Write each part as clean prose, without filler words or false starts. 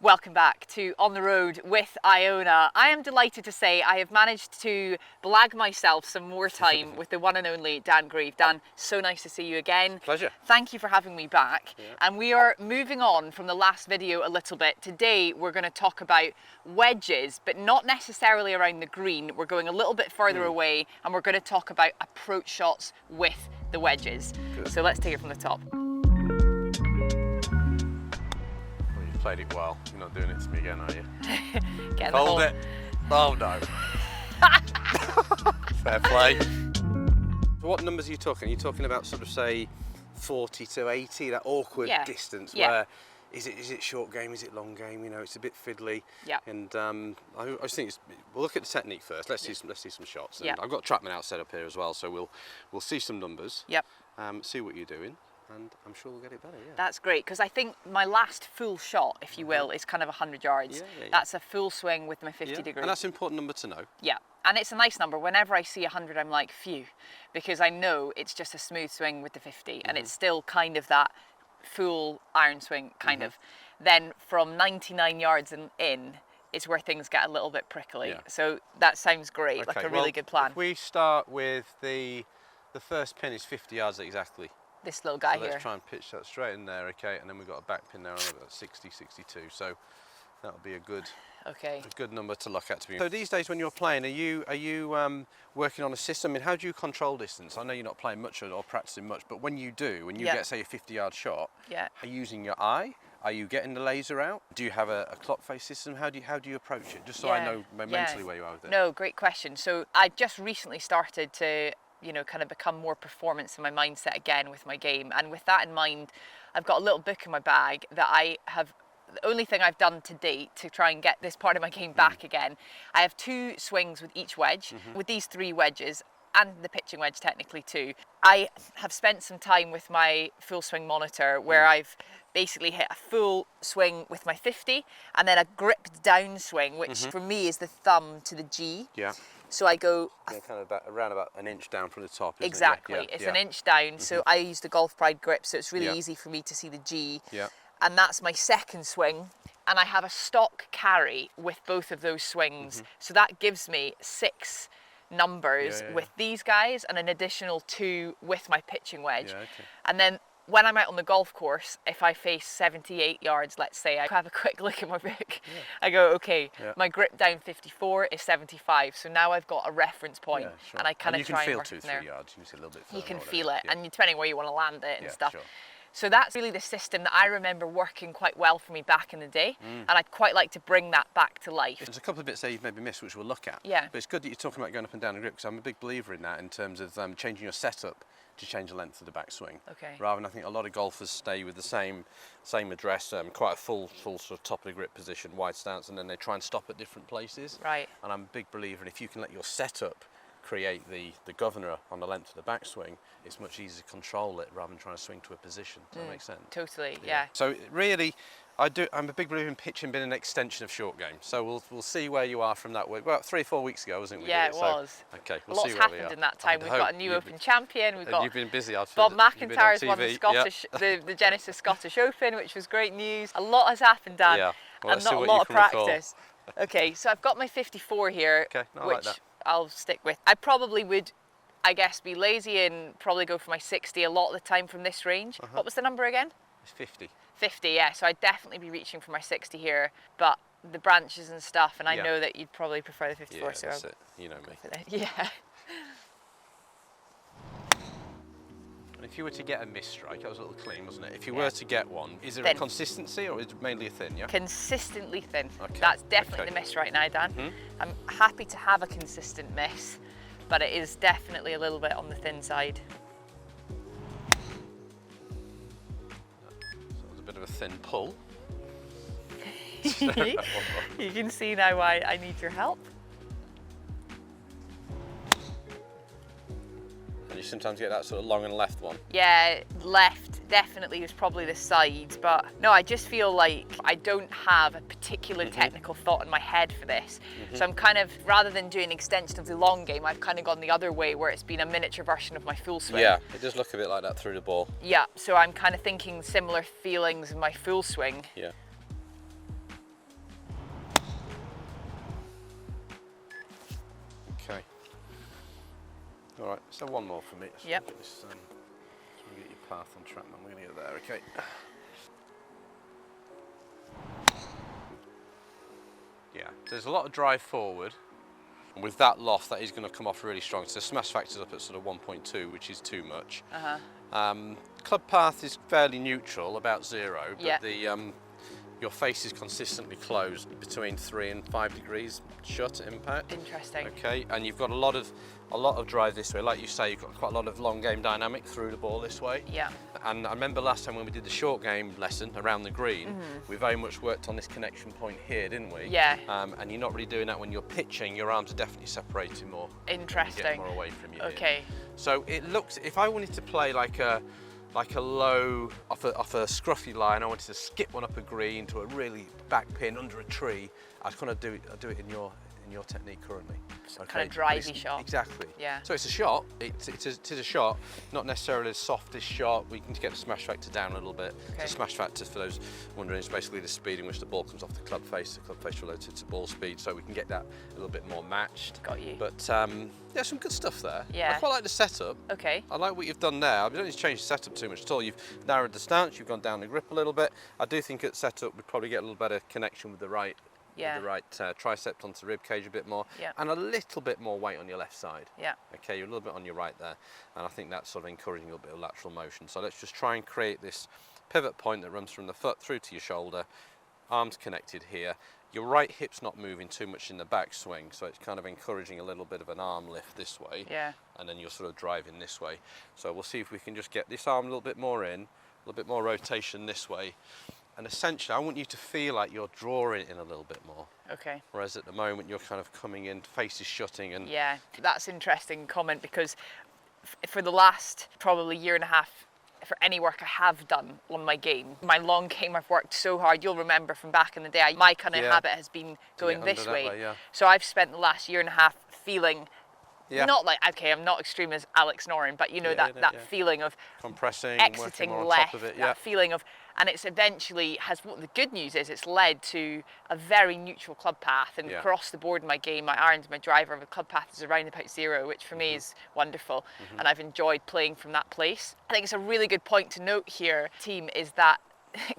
Welcome back to On the Road with Iona. I am delighted to say I have managed to blag myself some more time with the one and only Dan Grieve. Dan, so nice to see you again. Pleasure. Thank you for having me back. Yeah. And we are moving on from the last video a little bit. Today we're going to talk about wedges, but not necessarily around the green. We're going a little bit further away and we're going to talk about approach shots with the wedges. Good. So let's take it from the top. Played it well. You're not doing it to me again, are you? Get Hold it. Oh no. Fair play. What numbers are you talking? Are you talking about sort of say 40 to 80, that awkward distance where is it short game, is it long game? You know, it's a bit fiddly. Yeah. And I was thinking we'll look at the technique first. Let's see some shots. And I've got TrackMan out set up here as well, so we'll see some numbers. Yep. See what you're doing. And I'm sure we'll get it better, yeah. That's great, because I think my last full shot, if you will, is kind of 100 yards. That's a full swing with my 50 degree. And that's an important number to know. Yeah, and it's a nice number. Whenever I see 100, I'm like, phew, because I know it's just a smooth swing with the 50, and it's still kind of that full iron swing, kind of. Then from 99 yards in, it's where things get a little bit prickly. Yeah. So that sounds great, like a really good plan. If we start with the first pin is 50 yards exactly. This little guy here. Let's try and pitch that straight in there, okay? And then we've got a back pin there on about 60, 62. So that'll be a good number to look at. So these days when you're playing, are you working on a system? I mean, how do you control distance? I know you're not playing much or practicing much, but when you do, when you get say a 50-yard shot, are you using your eye? Are you getting the laser out? Do you have a clock face system? How do you approach it? Just so I know mentally where you are with it. No, great question. So I just recently started to kind of become more performance in my mindset again with my game. And with that in mind, I've got a little book in my bag that the only thing I've done to date to try and get this part of my game back again. I have 2 swings with each wedge, with these 3 wedges, and the pitching wedge technically too. I have spent some time with my full swing monitor where I've basically hit a full swing with my 50 and then a gripped down swing, which for me is the thumb to the G. Yeah. So I go kind of around about an inch down from the top. Isn't exactly. It? It's an inch down. So I use the Golf Pride grip, so it's really easy for me to see the G. Yeah. And that's my second swing. And I have a stock carry with both of those swings. So that gives me 6 numbers with these guys and an additional 2 with my pitching wedge. Yeah, okay. And then when I'm out on the golf course, if I face 78 yards, let's say, I have a quick look at my book. Yeah. I go, okay, my grip down 54 is 75. So now I've got a reference point, and I kind of try and work from there. You can feel 2-3 yards. You can see a little bit further. You can feel it, and depending where you want to land it and stuff. Sure. So that's really the system that I remember working quite well for me back in the day, and I'd quite like to bring that back to life. There's a couple of bits there you've maybe missed, which we'll look at. Yeah. But it's good that you're talking about going up and down the grip, because I'm a big believer in that in terms of changing your setup to change the length of the backswing. Okay. Rather than, I think a lot of golfers stay with the same address, quite a full sort of top of the grip position, wide stance, and then they try and stop at different places. Right. And I'm a big believer in if you can let your setup create the governor on the length of the backswing, it's much easier to control it rather than trying to swing to a position. Does that make sense? Totally, yeah. So really, I'm a big believer in pitching being an extension of short game. So we'll see where you are from that week. Well, 3 or 4 weeks ago, wasn't it? Yeah, it was. Okay, we'll see where we are. Lots happened in that time. We've got a new Open champion. We've got you've been busy. Bob McIntyre's won the Scottish, the Genesis Scottish Open, which was great news. A lot has happened, Dan, and not a lot of practice. Okay, so I've got my 54 here, which I'll stick with. I probably would, I guess, be lazy and probably go for my 60 a lot of the time from this range. What was the number again? It's 50. 50, yeah, so I'd definitely be reaching for my 60 here, but the branches and stuff, and I know that you'd probably prefer the 54, so that's it. You know me. Yeah. And if you were to get a missed strike, that was a little clean, wasn't it? If you were to get one, is there a consistency or is it mainly a thin, yeah? Consistently thin. Okay. That's definitely the miss right now, Dan. I'm happy to have a consistent miss, but it is definitely a little bit on the thin side. So it was a bit of a thin pull. You can see now why I need your help. You sometimes get that sort of long and left one. Yeah, left definitely was probably the sides, but no, I just feel like I don't have a particular technical thought in my head for this. So I'm kind of, rather than doing an extension of the long game, I've kind of gone the other way where it's been a miniature version of my full swing. Yeah, it does look a bit like that through the ball. Yeah, so I'm kind of thinking similar feelings in my full swing. Yeah. Okay. All right, so one more for me. Yep. Get this, get your path on track, man. We're going to get there, okay. Yeah, so there's a lot of drive forward. And with that loft, that is going to come off really strong. So smash factor's up at sort of 1.2, which is too much. Club path is fairly neutral, about 0, but your face is consistently closed between 3 and 5 degrees shut at impact. Interesting. Okay, and you've got a lot of drive this way. Like you say, you've got quite a lot of long game dynamic through the ball this way. Yeah. And I remember last time when we did the short game lesson around the green, we very much worked on this connection point here, didn't we? Yeah. And you're not really doing that when you're pitching. Your arms are definitely separating more. Interesting. Get more away from you. Okay. Here. So it looks, if I wanted to play like a low off a scruffy line, I wanted to skip one up a green to a really back pin under a tree, I'd kind of do it in your technique currently. Okay. Kind of drivey shot. Exactly. Yeah. So it's a shot. It is a shot, not necessarily the softest shot. We can get the smash factor down a little bit. Okay. The smash factor, for those wondering, is basically the speed in which the ball comes off the club face relative to ball speed, so we can get that a little bit more matched. Got you. But yeah, some good stuff there. Yeah. I quite like the setup. Okay. I like what you've done there. You don't need to change the setup too much at all. You've narrowed the stance, you've gone down the grip a little bit. I do think at setup we'd probably get a little better connection with the right tricep onto the rib cage a bit more, and a little bit more weight on your left side. Yeah. Okay, you're a little bit on your right there, and I think that's sort of encouraging a little bit of lateral motion. So let's just try and create this pivot point that runs from the foot through to your shoulder, arms connected here. Your right hip's not moving too much in the backswing, so it's kind of encouraging a little bit of an arm lift this way, and then you're sort of driving this way. So we'll see if we can just get this arm a little bit more in, a little bit more rotation this way. And essentially, I want you to feel like you're drawing it in a little bit more. Okay. Whereas at the moment, you're kind of coming in, face is shutting. And yeah, that's an interesting comment, because for the last probably year and a half, for any work I have done on my game, my long game, I've worked so hard. You'll remember from back in the day, my kind of habit has been going this way. So I've spent the last year and a half feeling, not like, okay, I'm not extreme as Alex Noren, but you know, that feeling of compressing, exiting working more left, on top of it, that feeling of, and it's eventually what the good news is, it's led to a very neutral club path, and across the board in my game, my irons, my driver, the club path is around about 0, which for me is wonderful, and I've enjoyed playing from that place. I think it's a really good point to note here, team, is that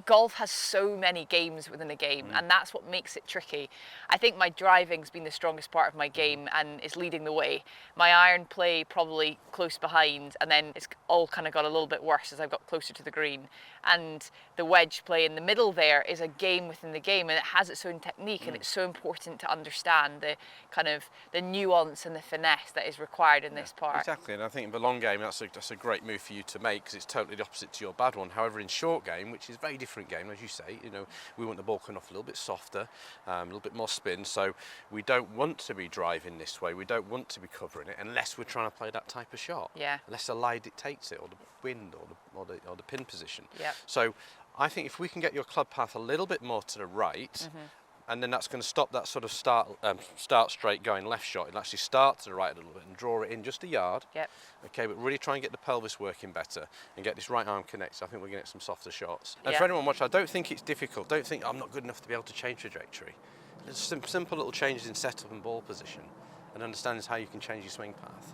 golf has so many games within a game, and that's what makes it tricky. I think my driving's been the strongest part of my game and is leading the way. My iron play probably close behind, and then it's all kind of got a little bit worse as I've got closer to the green. And the wedge play in the middle there is a game within the game, and it has its own technique, and it's so important to understand the kind of the nuance and the finesse that is required in this part. Exactly, and I think in the long game that's a great move for you to make, because it's totally the opposite to your bad one. However, in short game, which is a very different game, as you say, you know, we want the ball coming off a little bit softer, a little bit more spin, so we don't want to be driving this way, we don't want to be covering it unless we're trying to play that type of shot. Yeah. Unless the lie dictates it, or the wind, or the pin position. Yeah. So I think if we can get your club path a little bit more to the right, and then that's going to stop that sort of start straight going left shot. It'll actually start to the right a little bit and draw it in just a yard. Yep. Okay, but really try and get the pelvis working better and get this right arm connected. I think we're going to get some softer shots. And for anyone watching, I don't think it's difficult. Don't think I'm not good enough to be able to change trajectory. There's some simple little changes in setup and ball position, and understanding how you can change your swing path.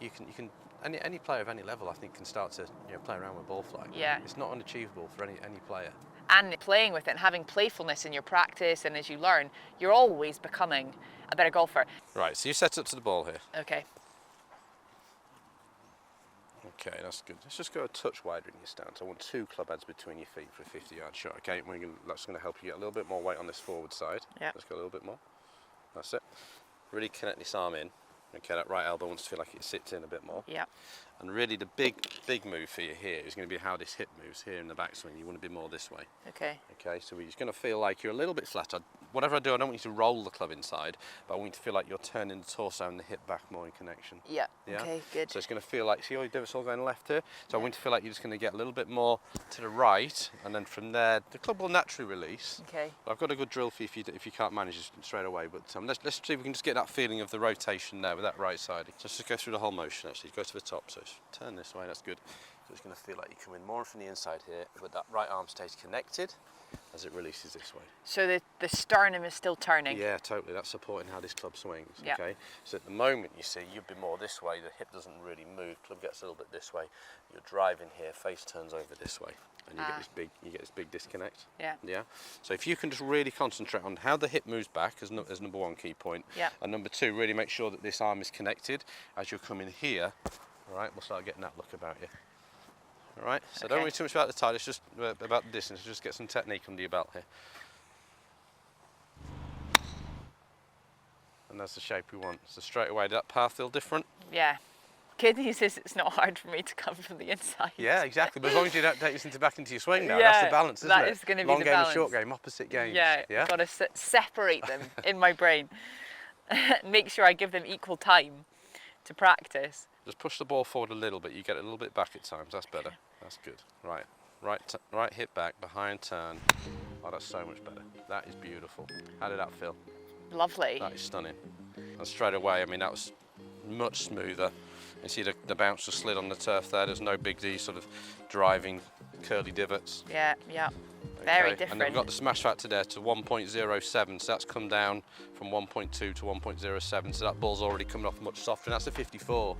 You can. Any player of any level, I think, can start to play around with ball flight. Yeah. It's not unachievable for any player. And playing with it and having playfulness in your practice, and as you learn, you're always becoming a better golfer. Right, so you set up to the ball here. Okay. Okay, that's good. Let's just go a touch wider in your stance. I want 2 club heads between your feet for a 50-yard shot. Okay, that's going to help you get a little bit more weight on this forward side. Yeah. Let's go a little bit more. That's it. Really connect this arm in. Okay, that right elbow wants to feel like it sits in a bit more. Yeah. And really the big move for you here is going to be how this hip moves here in the backswing. You want to be more this way. Okay. Okay, so we're just going to feel like you're a little bit flatter. Whatever I do, I don't want you to roll the club inside, but I want you to feel like you're turning the torso and the hip back more in connection. Yeah. Okay, good. So it's going to feel like, see all your divots all going left here? So I want you to feel like you're just going to get a little bit more to the right, and then from there, the club will naturally release. Okay. But I've got a good drill for you if you can't manage it straight away, but let's see if we can just get that feeling of the rotation there with that right side. So let's just go through the whole motion actually. Go to the top, so turn this way, that's good. So it's going to feel like you're coming more from the inside here, but that right arm stays connected. as it releases this way. So the sternum is still turning? Yeah, totally. That's supporting how this club swings. Yep. Okay. So at the moment, you see, you'd be more this way. The hip doesn't really move. Club gets a little bit this way. You're driving here. Face turns over this way, and you get this big disconnect. Yeah. Yeah. So if you can just really concentrate on how the hip moves back as number one key point. Yeah. And number two, really make sure that this arm is connected as you're coming here. All right. We'll start getting that look about you. All right, so don't worry too much about the tide, it's just about the distance, just get some technique under your belt here. And that's the shape we want. So straight away, did that path feel different? Yeah. Good news is it's not hard for me to come from the inside. Yeah, exactly, but as long as you don't take this back into your swing now, that's the balance, isn't it? That is going to be Long the game balance. and short game, opposite games. Yeah, I've got to separate them in my brain. Make sure I give them equal time to practice. Just push the ball forward a little bit, you get it a little bit back at times, that's better. That's good. Right hip back, behind turn. Oh, that's so much better. That is beautiful. How did that feel? Lovely. That is stunning. And straight away, I mean, that was much smoother. You see the bounce just slid on the turf there. There's no big D sort of driving curly divots. Yeah, yeah. Very different. And they've got the smash factor there to 1.07, so that's come down from 1.2 to 1.07, so that ball's already coming off much softer, and that's a 54.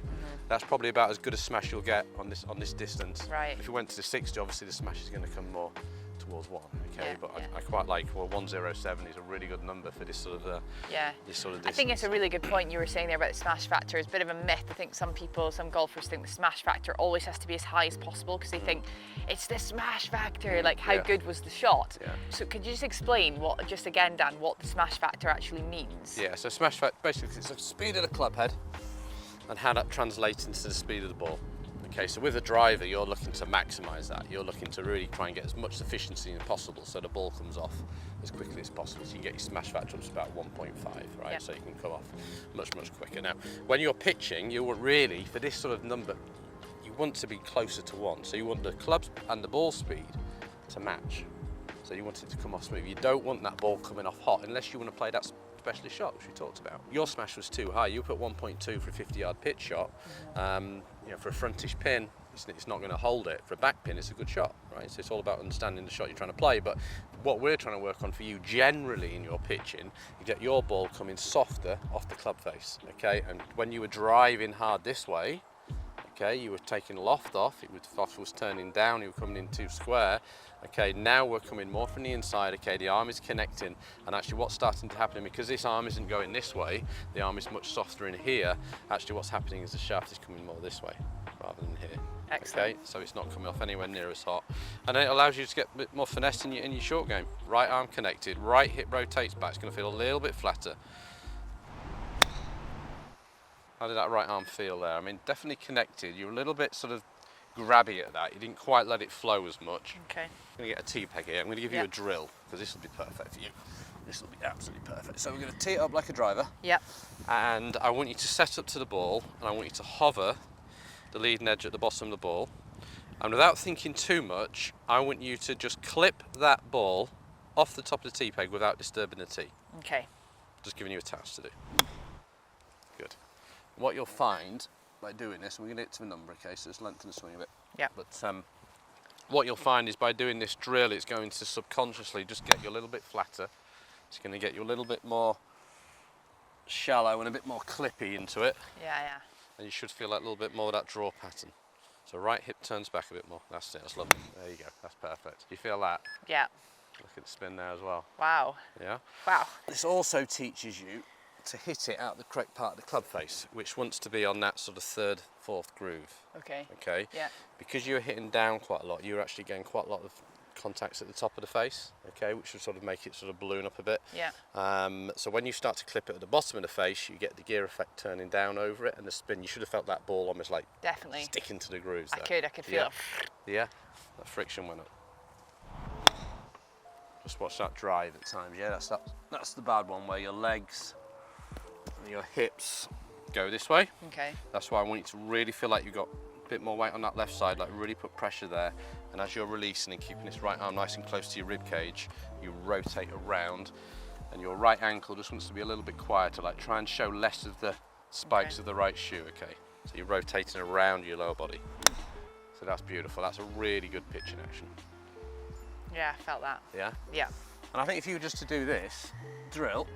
That's probably about as good a smash you'll get on this distance. Right. If you went to the 60, obviously the smash is going to come more towards 1, okay? Yeah, but yeah. I quite like, well, 107 is a really good number for this sort of distance. I think it's a really good point you were saying there about the smash factor. It's a bit of a myth. I think some golfers think the smash factor always has to be as high as possible because they think it's the smash factor, like how good was the shot. Yeah. So could you just explain just again, Dan, what the smash factor actually means? Yeah, so smash factor, basically it's the speed of the club head and how that translates into the speed of the ball. Okay, so with a driver, you're looking to maximise that. You're looking to really try and get as much efficiency as possible so the ball comes off as quickly as possible. So you can get your smash factor up to about 1.5, right? Yep. So you can come off much quicker. Now, when you're pitching, you want really, for this sort of number, you want to be closer to 1. So you want the club and the ball speed to match. So you want it to come off smooth. You don't want that ball coming off hot unless you want to play that specialist shot, which we talked about. Your smash was too high. You put 1.2 for a 50-yard pitch shot. You know, for a frontish pin, it's not going to hold it. For a back pin, it's a good shot, right? So it's all about understanding the shot you're trying to play. But what we're trying to work on for you generally in your pitching, you get your ball coming softer off the club face, okay? And when you were driving hard this way, okay, you were taking loft off, loft was turning down, you were coming in too square. Okay, now we're coming more from the inside, okay, the arm is connecting, and actually what's starting to happen, because this arm isn't going this way, the arm is much softer in here, actually what's happening is the shaft is coming more this way, rather than here. Excellent. Okay, so it's not coming off anywhere near as hot. And then it allows you to get a bit more finesse in your short game. Right arm connected, right hip rotates back, it's going to feel a little bit flatter. How did that right arm feel there? I mean, definitely connected. You're a little bit sort of grabby at that. You didn't quite let it flow as much. Okay. I'm going to get a tee peg here. I'm going to give you a drill, because this will be perfect for you. This will be absolutely perfect. So we're going to tee it up like a driver. Yep. And I want you to set up to the ball, and I want you to hover the leading edge at the bottom of the ball. And without thinking too much, I want you to just clip that ball off the top of the tee peg without disturbing the tee. Okay. Just giving you a task to do. Good. What you'll find by doing this, and we're going to get to the number, okay, so just lengthen the swing a bit. Yeah. But what you'll find is by doing this drill, it's going to subconsciously just get you a little bit flatter. It's going to get you a little bit more shallow and a bit more clippy into it. Yeah, yeah. And you should feel that little bit more of that draw pattern. So right hip turns back a bit more. That's it, that's lovely. There you go, that's perfect. You feel that? Yeah. Look at the spin there as well. Wow. Yeah? Wow. This also teaches you to hit it out the correct part of the club face, which wants to be on that sort of 3rd, 4th groove. Okay. Okay? Yeah. Because you're hitting down quite a lot, you're actually getting quite a lot of contacts at the top of the face, okay, which will sort of make it sort of balloon up a bit. Yeah. So when you start to clip it at the bottom of the face, you get the gear effect turning down over it, and the spin, you should have felt that ball almost like Definitely sticking to the grooves there. I could feel it. Yeah, that friction went up. Just watch that drive at times, yeah, that's the bad one, where your legs and your hips go this way. Okay. That's why I want you to really feel like you've got a bit more weight on that left side, like really put pressure there. And as you're releasing and keeping this right arm nice and close to your rib cage, you rotate around, and your right ankle just wants to be a little bit quieter, like try and show less of the spikes of the right shoe, okay? So you're rotating around your lower body. So that's beautiful, that's a really good pitching action. Yeah, I felt that. Yeah? Yeah. And I think if you were just to do this, drill,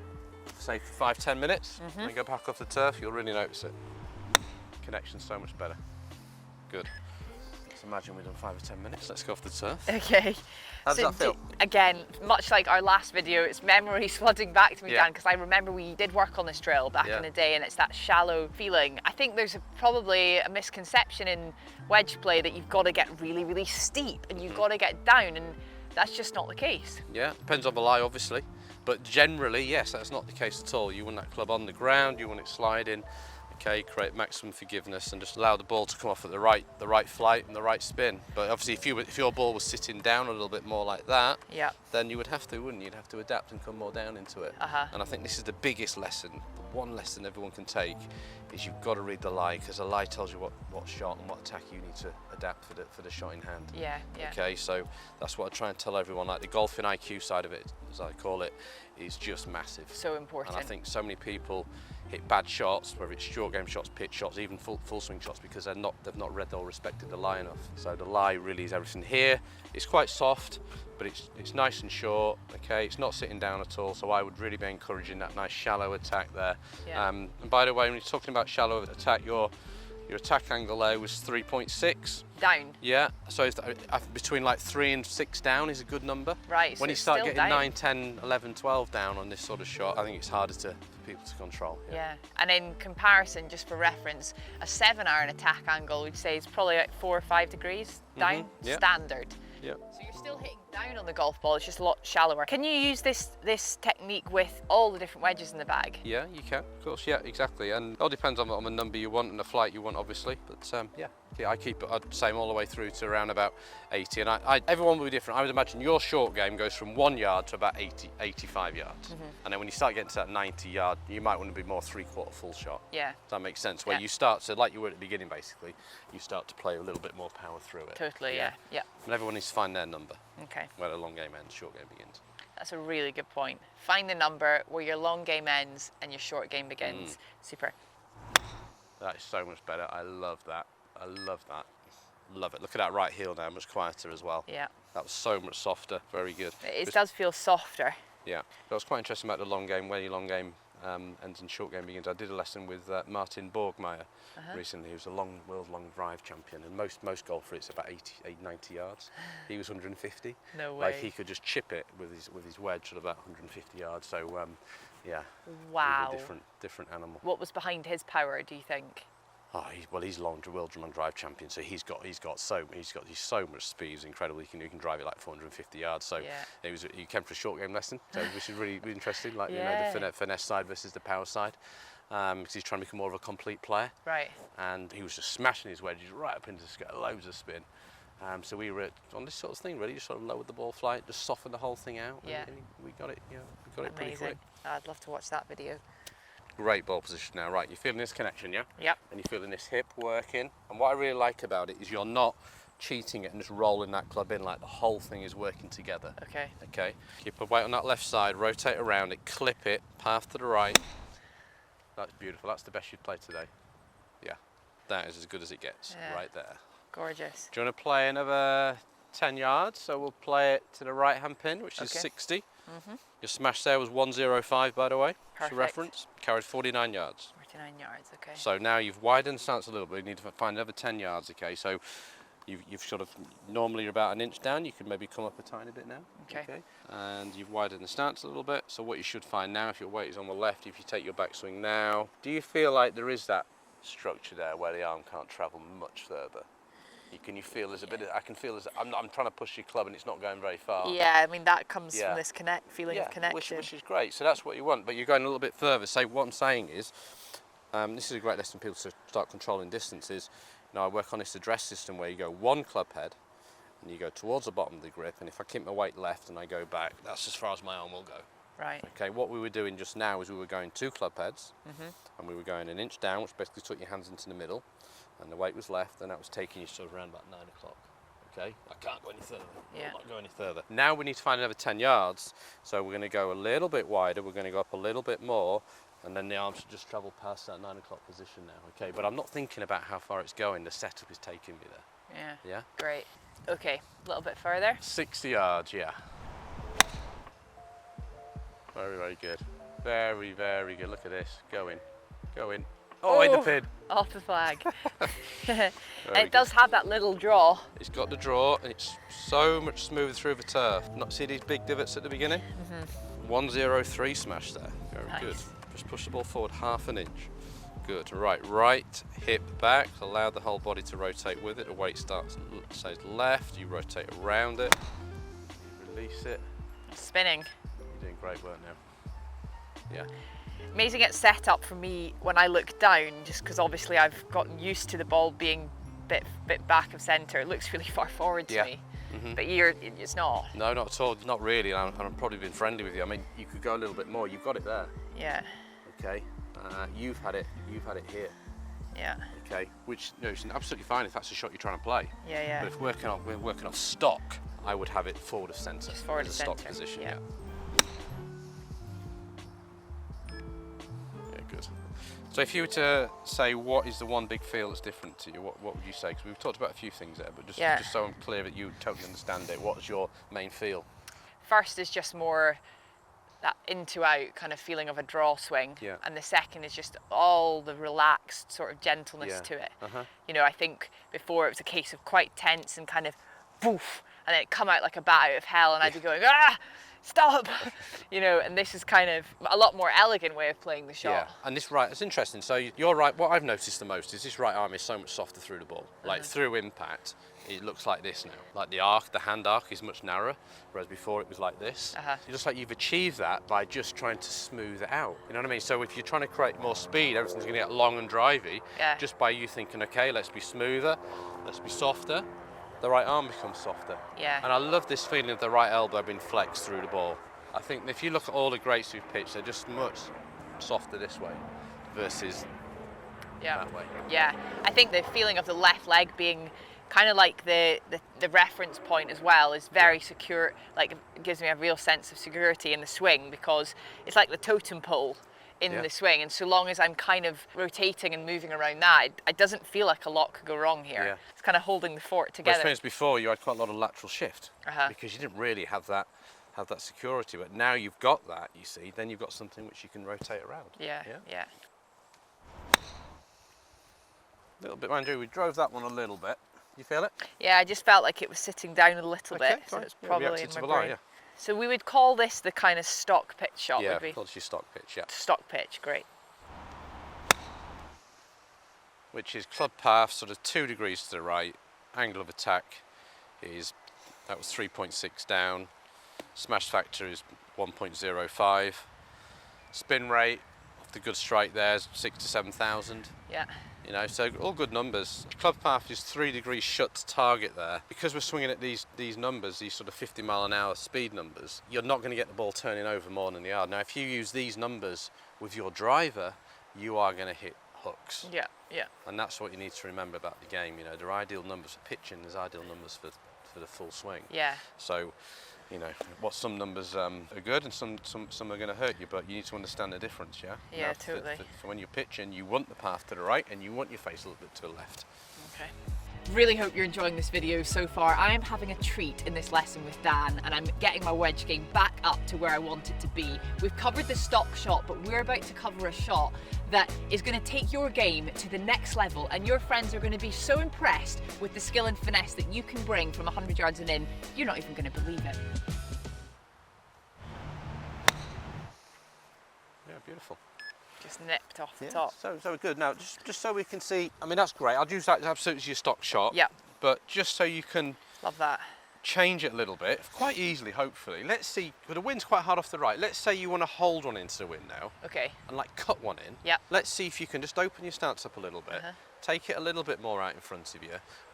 say for 5-10 minutes, and then go back off the turf, you'll really notice it. Connection's so much better. Good. Let's imagine we've done 5 or 10 minutes. Let's go off the turf. Okay. How does that feel? Again, much like our last video, it's memories flooding back to me, Yeah. Dan, because I remember we did work on this drill back in the day, and it's that shallow feeling. I think there's probably a misconception in wedge play that you've got to get really, really steep and you've got to get down, and that's just not the case. Yeah, depends on the lie, obviously. But generally, yes, that's not the case at all. You want that club on the ground, you want it sliding, okay, create maximum forgiveness and just allow the ball to come off at the right flight and the right spin. But obviously if your ball was sitting down a little bit more like that, then you would have to, wouldn't you? You'd have to adapt and come more down into it. And I think this is the biggest lesson, the one lesson everyone can take, is you've got to read the lie, because the lie tells you what shot and what attack you need to adapt for the shot in hand. Yeah. Okay, so that's what I try and tell everyone, like the golfing IQ side of it, as I call it, is just massive. So important. And I think so many people hit bad shots, whether it's short game shots, pitch shots, even full swing shots, because they've not read or respected the lie enough. So the lie really is everything. Here it's quite soft, but it's nice and short. Okay, it's not sitting down at all, so I would really be encouraging that nice shallow attack there. And by the way, when you're talking about shallow attack, your attack angle there was 3.6 down. Yeah, so between like 3 and 6 down is a good number. Right. When so you start getting down. 9, 10, 11, 12 down on this sort of shot, I think it's harder for people to control. Yeah. And in comparison, just for reference, a 7-iron attack angle, we'd say is probably like 4 or 5 degrees down, standard. Yeah. So you're still hitting down on the golf ball, it's just a lot shallower. Can you use this technique with all the different wedges in the bag? Yeah, you can, of course, yeah, exactly. And it all depends on the number you want and the flight you want, obviously. But yeah, I keep it the same all the way through to around about 80. And everyone will be different. I would imagine your short game goes from 1 yard to about 80, 85 yards. And then when you start getting to that 90 yard, you might want to be more 3/4 full shot. Yeah. Does that make sense? Where you start to, like you were at the beginning basically, you start to play a little bit more power through it. Totally, yeah. And everyone needs to find their number. Okay. Where the long game ends, short game begins. That's a really good point. Find the number where your long game ends and your short game begins. Super. That is so much better. I love that. I love that. Love it. Look at that right heel now, much quieter as well. Yeah. That was so much softer. Very good. It does feel softer. Yeah. That was quite interesting about the long game, where your long game ends and short game begins. I did a lesson with Martin Borgmeier recently, who's a world long drive champion, and most golfers it's about 90 yards. He was 150. No way. Like he could just chip it with his wedge at about 150 yards. So yeah. Wow. Different animal. What was behind his power, do you think? Oh, he's world long drive champion, so he's got so much speed. He's incredible. He can drive it like 450 yards. So he came for a short game lesson, so which is really interesting. Like you know, the finesse side versus the power side, because he's trying to become more of a complete player. Right. And he was just smashing his wedges right up into the sky, loads of spin. So we were on this sort of thing, really, just sort of lowered the ball flight, just softened the whole thing out. Yeah. And we got it. Yeah, we got it pretty quick. I'd love to watch that video. Great ball position now, right, you're feeling this connection, yeah? Yep. And you're feeling this hip working. And what I really like about it is you're not cheating it and just rolling that club in, like the whole thing is working together. Okay. Okay. Keep a weight on that left side, rotate around it, clip it, path to the right. That's beautiful, that's the best you'd play today. Yeah, that is as good as it gets, right there. Gorgeous. Do you want to play another 10 yards? So we'll play it to the right hand pin, which is 60. Your smash there was 105, by the way. Perfect. For reference. Carried 49 yards. 49 yards, okay. So now you've widened the stance a little bit. You need to find another 10 yards, okay? So you've sort of, normally you're about an inch down. You can maybe come up a tiny bit now. Okay. And you've widened the stance a little bit. So what you should find now, if your weight is on the left, if you take your backswing now, do you feel like there is that structure there where the arm can't travel much further? Can you feel there's a bit of, I can feel there's, I'm trying to push your club and it's not going very far. Yeah, I mean that comes from this feeling of connection. Which is great, so that's what you want, but you're going a little bit further. So what I'm saying is, this is a great lesson for people to start controlling distances. You know, I work on this address system where you go one club head and you go towards the bottom of the grip, and if I keep my weight left and I go back, that's as far as my arm will go. Right. Okay, what we were doing just now is we were going 2 club heads and we were going an inch down, which basically took your hands into the middle, and the weight was left, and that was taking you sort of around about 9 o'clock. Okay, I can't go any further. Yeah. I'm not go any further. Now we need to find another 10 yards, so we're going to go a little bit wider, we're going to go up a little bit more, and then the arm should just travel past that 9 o'clock position now. Okay, but I'm not thinking about how far it's going, the setup is taking me there. Yeah. Yeah? Great. Okay, a little bit further. 60 yards, yeah. Very, very good. Very, very good. Look at this. Go in. Go in. Oh, in the pin. Off the flag. And it does have that little draw. It's got the draw and it's so much smoother through the turf. Not see these big divots at the beginning? 103 smash there. Very Nice. good. Just push the ball forward half an inch. Good. Right hip back. Allow the whole body to rotate with it. The weight stays left. You rotate around it. Release it. Spinning. You're doing great work now. Yeah. Amazing it set up for me when I look down, just because obviously I've gotten used to the ball being bit back of centre. It looks really far forward to me. But it's not. No, not at all. Not really. I'm probably been friendly with you. I mean, you could go a little bit more. You've got it there. Yeah. Okay. You've had it here. Yeah. Okay. Which is absolutely fine if that's the shot you're trying to play. Yeah, yeah. But if we're working off stock, I would have it forward of centre. Just forward of as a stock centre. position. Yeah. Yeah, good. So if you were to say what is the one big feel that's different to you, what would you say? Because we've talked about a few things there, but just so I'm clear that you totally understand it, what's your main feel? First is just more that into out kind of feeling of a draw swing. Yeah. And the second is just all the relaxed sort of gentleness to it. You know, I think before it was a case of quite tense and kind of poof, and then it'd come out like a bat out of hell and I'd be going, stop, you know, and this is kind of a lot more elegant way of playing the shot. Yeah, and this right, it's interesting. So you're right, what I've noticed the most is this right arm is so much softer through the ball. Like through impact, it looks like this now. Like the arc, the hand arc is much narrower, whereas before it was like this. It's just like you've achieved that by just trying to smooth it out. You know what I mean? So if you're trying to create more speed, everything's gonna get long and drivey. Yeah. Just by you thinking, okay, let's be smoother, let's be softer, the right arm becomes softer. Yeah. And I love this feeling of the right elbow being flexed through the ball. I think if you look at all the greats who've pitched, they're just much softer this way versus that way. Yeah, I think the feeling of the left leg being kind of like the reference point as well is very secure. Like it gives me a real sense of security in the swing because it's like the totem pole in the swing, and so long as I'm kind of rotating and moving around that, it doesn't feel like a lot could go wrong here. Yeah. It's kind of holding the fort together. Well, before you had quite a lot of lateral shift because you didn't really have that security, but now you've got that, you see, then you've got something which you can rotate around. Yeah. A little bit, Andrew, we drove that one a little bit. You feel it? Yeah, I just felt like it was sitting down a little bit, so fine. it's probably in my brain. Yeah. So we would call this the kind of stock pitch shot, Yeah, would we? called your stock pitch, yeah. Stock pitch, great. Which is club path, sort of 2 degrees to the right. Angle of attack that was 3.6 down. Smash factor is 1.05. Spin rate, the good strike there is 6,000 to 7,000. Yeah. You know, so all good numbers. Club path is 3 degrees shut to target there. Because we're swinging at these numbers, these sort of 50 mile an hour speed numbers, you're not going to get the ball turning over more than the yard. Now, if you use these numbers with your driver, you are going to hit hooks. Yeah, yeah. And that's what you need to remember about the game. You know, there are ideal numbers for pitching, there's ideal numbers for the full swing. Yeah. So, you know, some numbers are good and some are going to hurt you, but you need to understand the difference, yeah? Yeah, now, totally. For when you're pitching, you want the path to the right and you want your face a little bit to the left. Okay. Really hope you're enjoying this video so far. I am having a treat in this lesson with Dan, and I'm getting my wedge game back up to where I want it to be. We've covered the stock shot, but we're about to cover a shot that is going to take your game to the next level, and your friends are going to be so impressed with the skill and finesse that you can bring from 100 yards and in, you're not even going to believe it. Yeah, beautiful. Just nipped off the top. So good. Now, just so we can see, I mean, that's great. I'll use that absolutely as your stock shot. Yeah. But just so you can Love that. change it a little bit, quite easily, hopefully. Let's see, but the wind's quite hard off the right. Let's say you want to hold one into the wind now. Okay. And like cut one in. Yeah. Let's see if you can just open your stance up a little bit. Take it a little bit more out in front of you.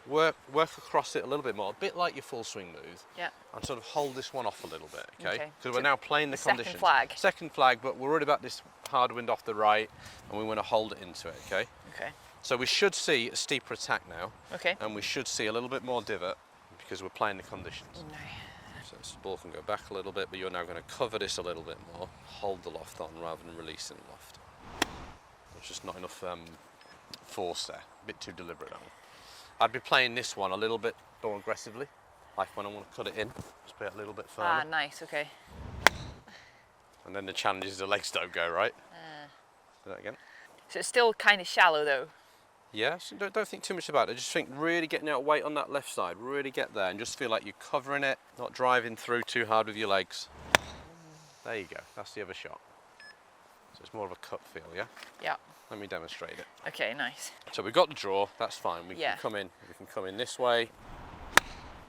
Work across it a little bit more, a bit like your full swing move. Yeah. And sort of hold this one off a little bit, okay? Okay. Because we're now playing the conditions. Second flag. Second flag, but we're worried about this hard wind off the right, and we want to hold it into it, okay? Okay. So we should see a steeper attack now. Okay. And we should see a little bit more divot because we're playing the conditions. No. So this ball can go back a little bit, but you're now going to cover this a little bit more. Hold the loft on rather than releasing the loft. There's just not enough force there. A bit too deliberate, that one. I'd be playing this one a little bit more aggressively. Like when I want to cut it in, just play it a little bit further. Ah, nice, okay. And then the challenge is the legs don't go, right? Do that again. So it's still kind of shallow though? Yeah, so don't think too much about it. Just think really getting out weight on that left side, really get there and just feel like you're covering it, not driving through too hard with your legs. There you go, that's the other shot. So it's more of a cut feel, yeah? Yeah. Let me demonstrate it. Okay, nice. So we've got the draw, that's fine. We can come in this way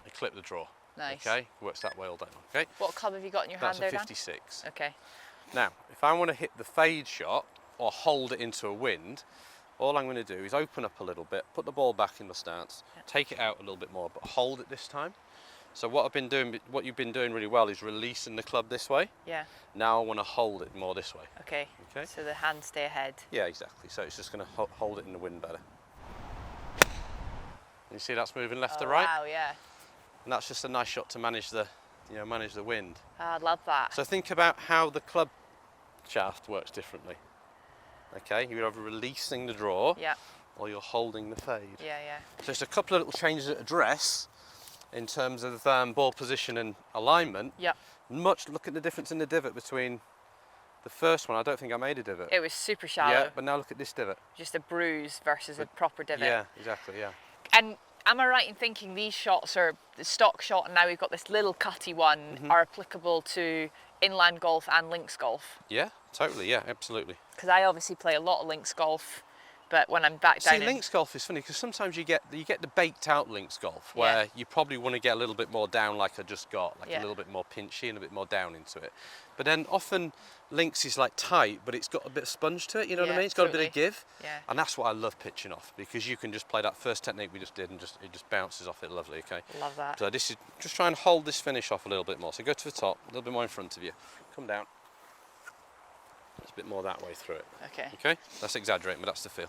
and clip the draw. Nice. Okay, works that way all day long, okay? What club have you got in your hand there, Dan? That's a 56. Okay. Now, if I want to hit the fade shot or hold it into a wind, all I'm going to do is open up a little bit, put the ball back in the stance, take it out a little bit more, but hold it this time. So what you've been doing really well is releasing the club this way. Yeah. Now I want to hold it more this way. Okay. Okay. So the hands stay ahead. Yeah, exactly. So it's just going to hold it in the wind better. You see that's moving left to right? Wow, yeah. And that's just a nice shot to manage the wind. I love that. So think about how the club shaft works differently. Okay, you're either releasing the draw, or you're holding the fade. Yeah, yeah. So it's a couple of little changes at address in terms of ball position and alignment. Yeah. Look at the difference in the divot between the first one. I don't think I made a divot. It was super shallow. Yeah, but now look at this divot. Just a bruise versus a proper divot. Yeah, exactly, yeah. And am I right in thinking these shots are the stock shot and now we've got this little cutty one are applicable to inland golf and links golf? Yeah, totally, yeah, absolutely. Because I obviously play a lot of links golf, but when I'm back down links golf is funny because sometimes you get the baked out links golf where you probably want to get a little bit more down like I just got, like a little bit more pinchy and a bit more down into it. But then often links is like tight, but it's got a bit of sponge to it, you know what I mean? It's got a bit of give. Yeah. And that's what I love pitching off, because you can just play that first technique we just did and it just bounces off it lovely, okay? Love that. So this is just try and hold this finish off a little bit more. So go to the top, a little bit more in front of you. Come down. It's a bit more that way through it. Okay. Okay? That's exaggerating, but that's the feel.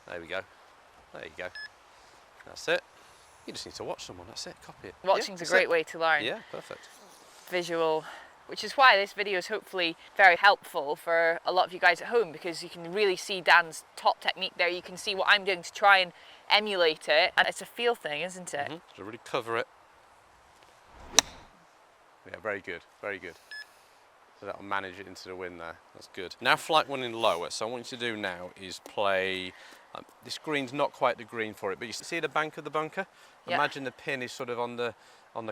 There we go. There you go. That's it. You just need to watch someone, that's it, copy it. Watching's a great way to learn. Yeah, perfect. Visual, which is why this video is hopefully very helpful for a lot of you guys at home, because you can really see Dan's top technique there. You can see what I'm doing to try and emulate it, and it's a feel thing, isn't it? So really cover it. Yeah, very good, very good. So that'll manage it into the wind there, that's good. Now flight one in lower, so what I want you to do now is play, this green's not quite the green for it, but you see the bank of the bunker? Yeah. Imagine the pin is sort of on the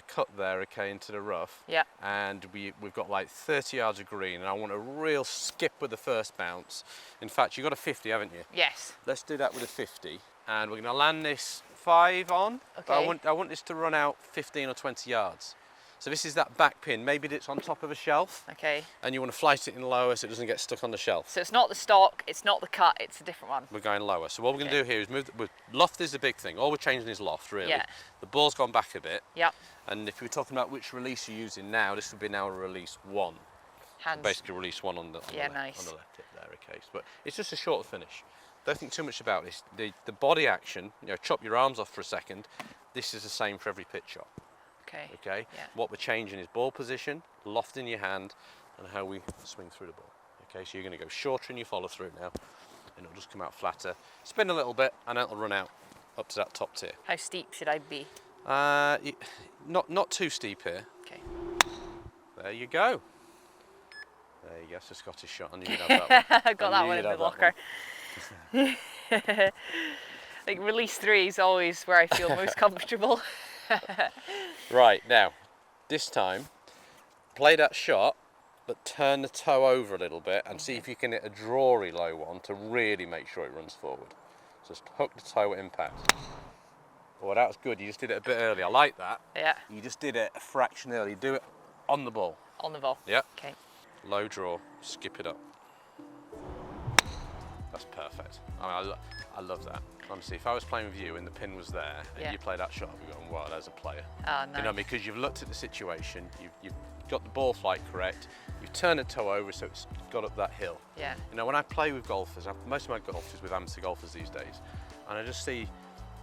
cut there, okay, into the rough. Yeah. And we've got like 30 yards of green, and I want a real skip with the first bounce. In fact, you've got a 50, haven't you? Yes. Let's do that with a 50. And we're going to land this 5 on. Okay. I want this to run out 15 or 20 yards. So this is that back pin. Maybe it's on top of a shelf. Okay. And you want to flight it in lower so it doesn't get stuck on the shelf. So it's not the stock, it's not the cut, it's a different one. We're going lower. So what we're going to do here is loft is the big thing. All we're changing is loft, really. Yeah. The ball's gone back a bit. Yep. And if we're talking about which release you're using now, this would be now a release 1. Hands. So basically release 1 on the left, nice. On the left tip there, okay. But it's just a shorter finish. Don't think too much about this. The body action, chop your arms off for a second. This is the same for every pitch shot. Okay. Yeah. What we're changing is ball position, loft in your hand, and how we swing through the ball. Okay, so you're going to go shorter in your follow through now, and it'll just come out flatter. Spin a little bit, and it'll run out up to that top tier. How steep should I be? Not too steep here. Okay. There you go. There you go. It's a Scottish shot. I knew you'd have that one. I got that one in the locker. Like release 3 is always where I feel most comfortable. Right, now, this time, play that shot, but turn the toe over a little bit and see if you can hit a drawy low one to really make sure it runs forward. Just hook the toe at impact. Oh, that was good. You just did it a bit early. I like that. Yeah. You just did it a fraction early. Do it on the ball. On the ball. Yeah. Okay. Low draw, skip it up. That's perfect. I love that. Honestly, if I was playing with you and the pin was there and you play that shot, I'd be going, wow, there's a player. Oh, nice. You know, because you've looked at the situation, you've got the ball flight correct, you've turned the toe over so it's got up that hill. Yeah. You know, when I play with golfers, most of my golf is with amateur golfers these days, and I just see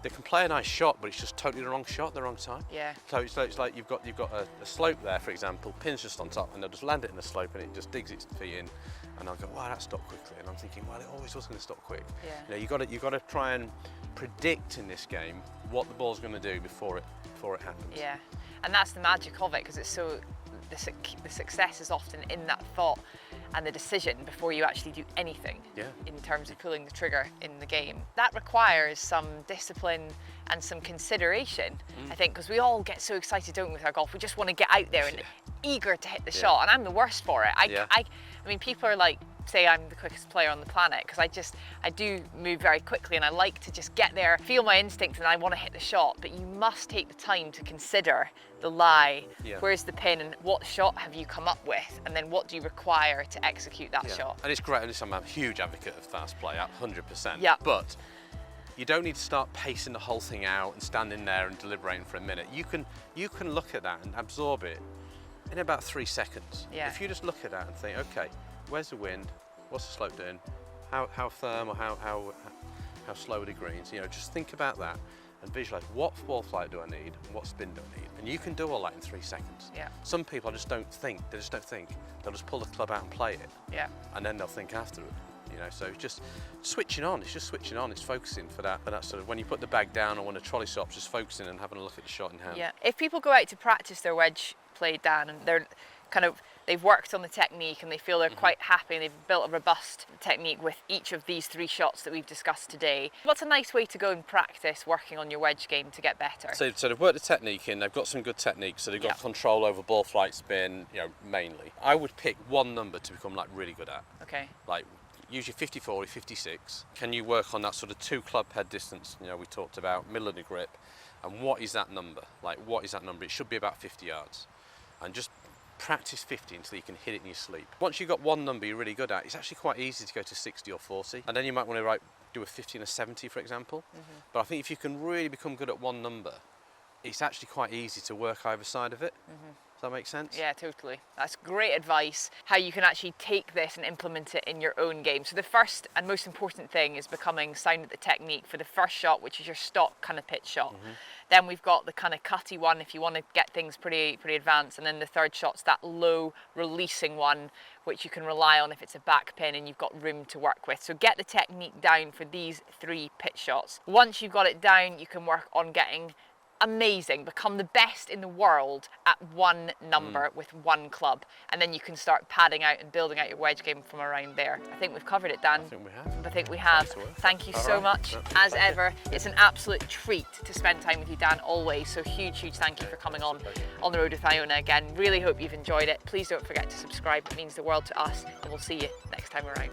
they can play a nice shot, but it's just totally the wrong shot, the wrong time. Yeah. So it's like you've got a slope there, for example, pin's just on top, and they'll just land it in the slope, and it just digs its feet in, and I'll go, wow, that stopped quickly, and I'm thinking, well, it always was going to stop quick. Yeah. You know, you got to try and predict in this game what the ball's going to do before it happens. Yeah, and that's the magic of it, because it's so, the success is often in that thought and the decision before you actually do anything in terms of pulling the trigger in the game. That requires some discipline and some consideration, I think, because we all get so excited, don't we, with our golf. We just want to get out there and eager to hit the shot, and I'm the worst for it. I mean, people are like, say I'm the quickest player on the planet, because I do move very quickly, and I like to just get there, feel my instinct, and I want to hit the shot. But you must take the time to consider the lie, where's the pin, and what shot have you come up with, and then what do you require to execute that shot. And it's great, and I'm a huge advocate of fast play, 100%. Yeah. But you don't need to start pacing the whole thing out and standing there and deliberating for a minute. You can look at that and absorb it in about 3 seconds. Yeah. If you just look at that and think, okay, where's the wind? What's the slope doing? How firm or how slow are the greens? You know, just think about that and visualize what ball flight do I need and what spin do I need? And you can do all that in 3 seconds. Yeah. Some people just don't think. They just don't think. They'll just pull the club out and play it. Yeah. And then they'll think afterward. You know, so just switching on. It's just switching on. It's focusing for that sort of, when you put the bag down or when the trolley stops, just focusing and having a look at the shot in hand. Yeah. If people go out to practice their wedge play, Dan, and they've worked on the technique and they feel they're quite happy and they've built a robust technique with each of these 3 shots that we've discussed today, what's a nice way to go and practice working on your wedge game to get better? So they've worked the technique in, they've got some good techniques, so they've got control over ball flight, spin, you know, mainly. I would pick one number to become like really good at. Okay. Like use your 50-40, 56. Can you work on that sort of 2 club head distance, you know, we talked about, middle of the grip, and what is that number? Like, what is that number? It should be about 50 yards. And just practice 50 until you can hit it in your sleep. Once you've got one number you're really good at, it's actually quite easy to go to 60 or 40. And then you might want to do a 50 and a 70, for example. But I think if you can really become good at one number, it's actually quite easy to work either side of it. Does that make sense? Yeah, totally. That's great advice, how you can actually take this and implement it in your own game. So the first and most important thing is becoming sound at the technique for the first shot, which is your stock kind of pitch shot. Then we've got the kind of cutty one if you want to get things pretty advanced, and then the third shot's that low releasing one, which you can rely on if it's a back pin and you've got room to work with. So get the technique down for these 3 pitch shots. Once you've got it down, you can work on getting amazing, become the best in the world at one number with one club, and then you can start padding out and building out your wedge game from around there. I think we've covered it, Dan. I think we have. Thank you so much. As ever, it's an absolute treat to spend time with you, Dan, always. So huge thank you for coming on the road with Iona again. Really hope you've enjoyed it. Please don't forget to subscribe. It means the world to us, and we'll see you next time around.